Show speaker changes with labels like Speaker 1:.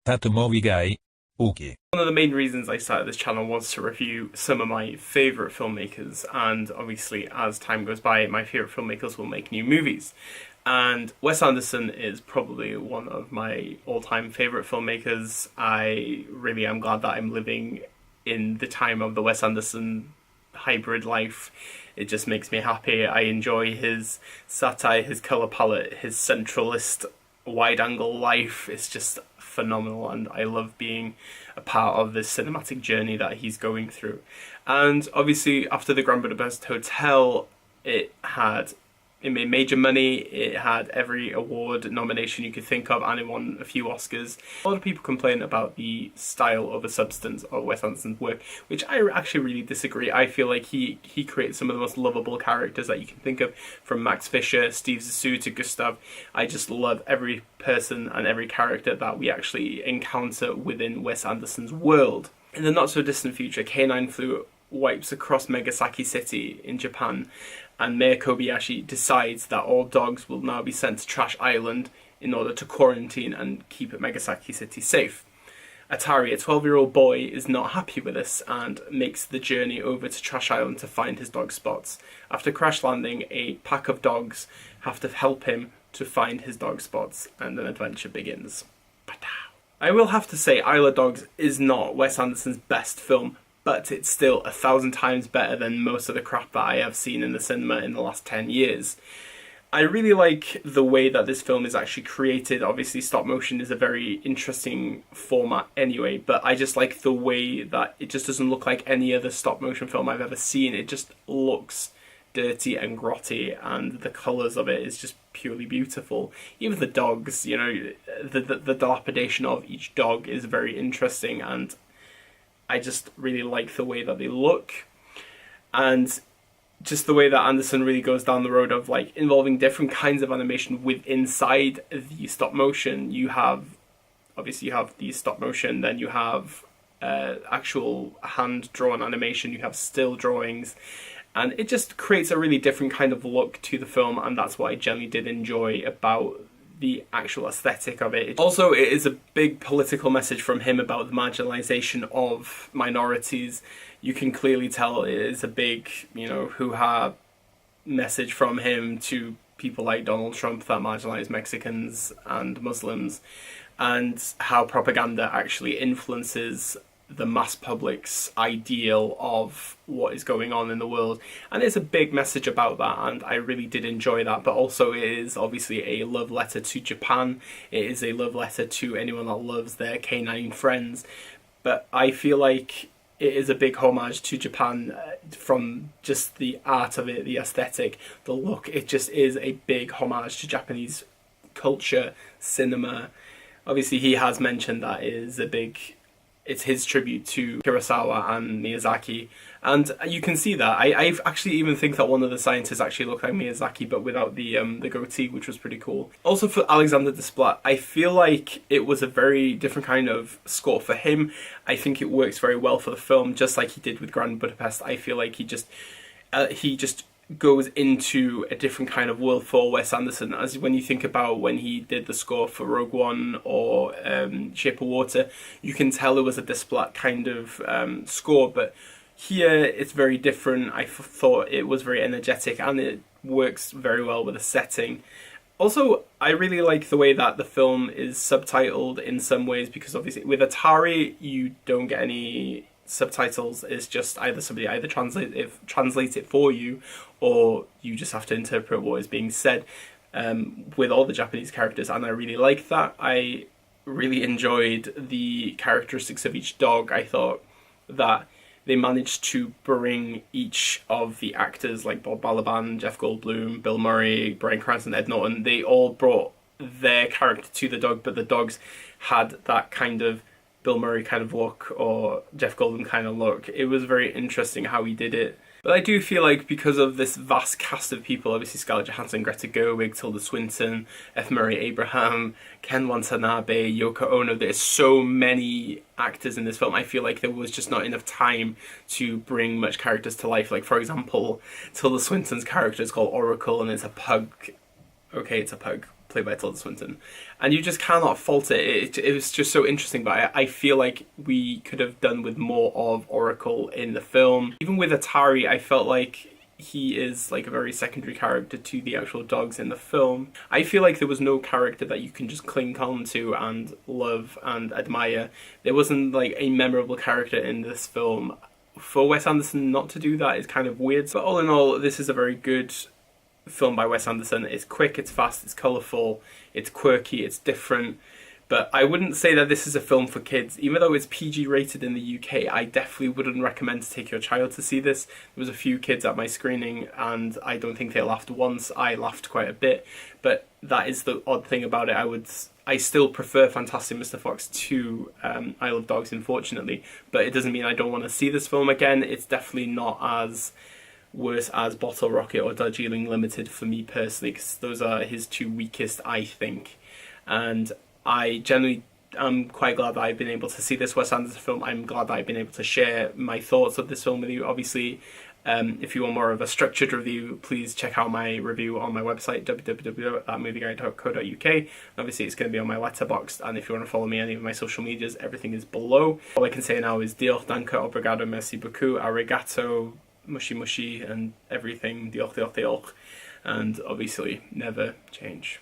Speaker 1: thatmovieguyUK.
Speaker 2: One of the main reasons I started this channel was to review some of my favourite filmmakers, and obviously as time goes by my favourite filmmakers will make new movies. And Wes Anderson is probably one of my all-time favourite filmmakers. I really am glad that I'm living in the time of the Wes Anderson hybrid life. It just makes me happy. I enjoy his satire, his colour palette, his centralist wide-angle life. It's just phenomenal, and I love being a part of this cinematic journey that he's going through. And obviously after the Grand Budapest Hotel, it made major money, it had every award nomination you could think of, and it won a few Oscars. A lot of people complain about the style over substance of Wes Anderson's work, which I actually really disagree. I feel like he creates some of the most lovable characters that you can think of, from Max Fisher, Steve Zissou to Gustav. I just love every person and every character that we actually encounter within Wes Anderson's world. In the not so distant future, K9 Flu wipes across Megasaki City in Japan, and Mayor Kobayashi decides that all dogs will now be sent to Trash Island in order to quarantine and keep Megasaki City safe. Atari, a 12-year-old boy, is not happy with this and makes the journey over to Trash Island to find his dog Spots. After crash landing, a pack of dogs have to help him to find his dog Spots, and an adventure begins. I will have to say Isle of Dogs is not Wes Anderson's best film, but it's still 1,000 times better than most of the crap that I have seen in the cinema in the last 10 years. I really like the way that this film is actually created. Obviously stop motion is a very interesting format anyway, but I just like the way that it just doesn't look like any other stop motion film I've ever seen. It just looks dirty and grotty, and the colours of it is just purely beautiful. Even the dogs, you know, the dilapidation of each dog is very interesting, and I just really like the way that they look, and just the way that Anderson really goes down the road of like involving different kinds of animation inside the stop motion. You have the stop motion, then you have actual hand-drawn animation, you have still drawings, and it just creates a really different kind of look to the film, and that's what I generally did enjoy about the actual aesthetic of it. Also, it is a big political message from him about the marginalization of minorities. You can clearly tell it is a big, hoo-ha message from him to people like Donald Trump that marginalize Mexicans and Muslims, and how propaganda actually influences the mass public's ideal of what is going on in the world. And it's a big message about that, and I really did enjoy that. But also it is obviously a love letter to Japan. It is a love letter to anyone that loves their canine friends. But I feel like it is a big homage to Japan from just the art of it, the aesthetic, the look. It just is a big homage to Japanese culture, cinema. Obviously he has mentioned that it's his tribute to Kurosawa and Miyazaki, and you can see that. I actually even think that one of the scientists actually looked like Miyazaki, but without the goatee, which was pretty cool. Also for Alexander Desplat, I feel like it was a very different kind of score for him. I think it works very well for the film, just like he did with Grand Budapest. I feel like he just goes into a different kind of world for Wes Anderson, as when you think about when he did the score for Rogue One or Shape of Water, you can tell it was a Desplat kind of score, but here it's very different. I thought it was very energetic, and it works very well with the setting. Also, I really like the way that the film is subtitled in some ways, because obviously with Atari you don't get any subtitles. It's just somebody translate it for you, or you just have to interpret what is being said with all the Japanese characters, and I really like that. I really enjoyed the characteristics of each dog. I thought that they managed to bring each of the actors, like Bob Balaban, Jeff Goldblum, Bill Murray, Bryan Cranston, Ed Norton, they all brought their character to the dog, but the dogs had that kind of Bill Murray kind of look or Jeff Goldblum kind of look. It was very interesting how he did it. But I do feel like because of this vast cast of people, obviously Scarlett Johansson, Greta Gerwig, Tilda Swinton, F. Murray Abraham, Ken Watanabe, Yoko Ono, there's so many actors in this film. I feel like there was just not enough time to bring much characters to life. Like, for example, Tilda Swinton's character is called Oracle, and it's a pug. Okay, it's a pug. played by Tilda Swinton, and you just cannot fault it. It was just so interesting, but I feel like we could have done with more of Oracle in the film. Even with Atari, I felt like he is like a very secondary character to the actual dogs in the film. I feel like there was no character that you can just cling on to and love and admire. There wasn't like a memorable character in this film. For Wes Anderson not to do that is kind of weird. But all in all, this is a very good film by Wes Anderson. It's quick, it's fast, it's colourful, it's quirky, it's different. But I wouldn't say that this is a film for kids. Even though it's PG rated in the UK, I definitely wouldn't recommend to take your child to see this. There was a few kids at my screening and I don't think they laughed once. I laughed quite a bit. But that is the odd thing about it. I still prefer Fantastic Mr. Fox to Isle of Dogs, unfortunately. But it doesn't mean I don't want to see this film again. It's definitely not as worse as Bottle Rocket or Darjeeling Limited for me personally, because those are his two weakest, I think. And I generally am quite glad that I've been able to see this Wes Anderson film. I'm glad that I've been able to share my thoughts of this film with you. Obviously, if you want more of a structured review, please check out my review on my website, www.thatmovieguyUK. Obviously, it's going to be on my letterboxd, and if you want to follow me on any of my social medias, everything is below. All I can say now is diolch, danke, obrigado, merci beaucoup, arigato, mushy mushy, and everything, diolch, diolch, diolch. And obviously, never change.